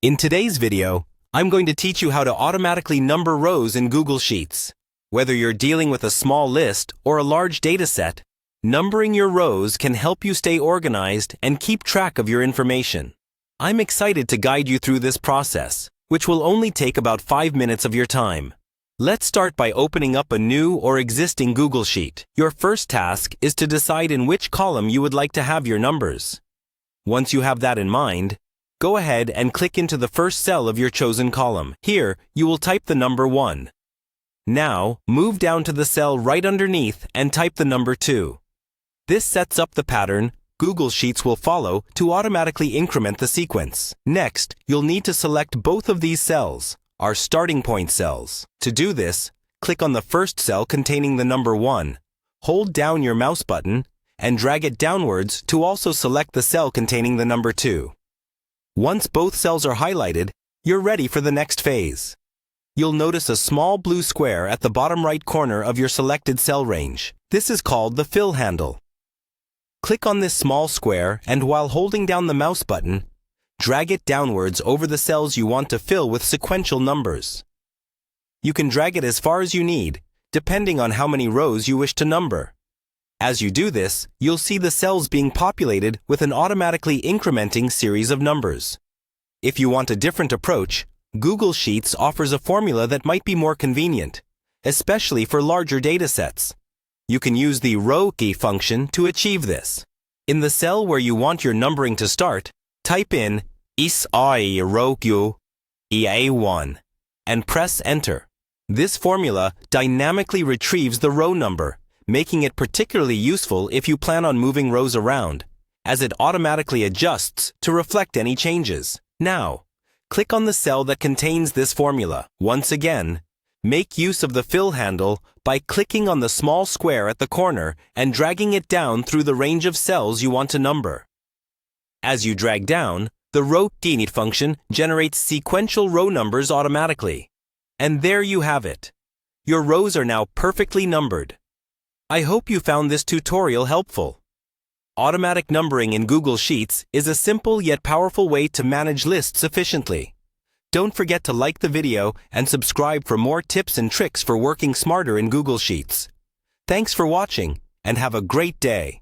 In today's video, I'm going to teach you how to automatically number rows in Google Sheets. Whether you're dealing with a small list or a large data set, numbering your rows can help you stay organized and keep track of your information. I'm excited to guide you through this process, which will only take about 5 minutes of your time. Let's start by opening up a new or existing Google Sheet. Your first task is to decide in which column you would like to have your numbers. Once you have that in mind, go ahead and click into the first cell of your chosen column. Here, you will type the number 1. Now, move down to the cell right underneath and type the number 2. This sets up the pattern Google Sheets will follow to automatically increment the sequence. Next, you'll need to select both of these cells, our starting point cells. To do this, click on the first cell containing the number 1, hold down your mouse button, and drag it downwards to also select the cell containing the number 2. Once both cells are highlighted, you're ready for the next phase. You'll notice a small blue square at the bottom right corner of your selected cell range. This is called the fill handle. Click on this small square and while holding down the mouse button, drag it downwards over the cells you want to fill with sequential numbers. You can drag it as far as you need, depending on how many rows you wish to number. As you do this, you'll see the cells being populated with an automatically incrementing series of numbers. If you want a different approach, Google Sheets offers a formula that might be more convenient, especially for larger data sets. You can use the row key function to achieve this. In the cell where you want your numbering to start, type in is row EA1 and press Enter. This formula dynamically retrieves the row number, making it particularly useful if you plan on moving rows around, as it automatically adjusts to reflect any changes. Now, click on the cell that contains this formula. Once again, make use of the fill handle by clicking on the small square at the corner and dragging it down through the range of cells you want to number. As you drag down, the row init function generates sequential row numbers automatically. And there you have it. Your rows are now perfectly numbered. I hope you found this tutorial helpful. Automatic numbering in Google Sheets is a simple yet powerful way to manage lists efficiently. Don't forget to like the video and subscribe for more tips and tricks for working smarter in Google Sheets. Thanks for watching and have a great day.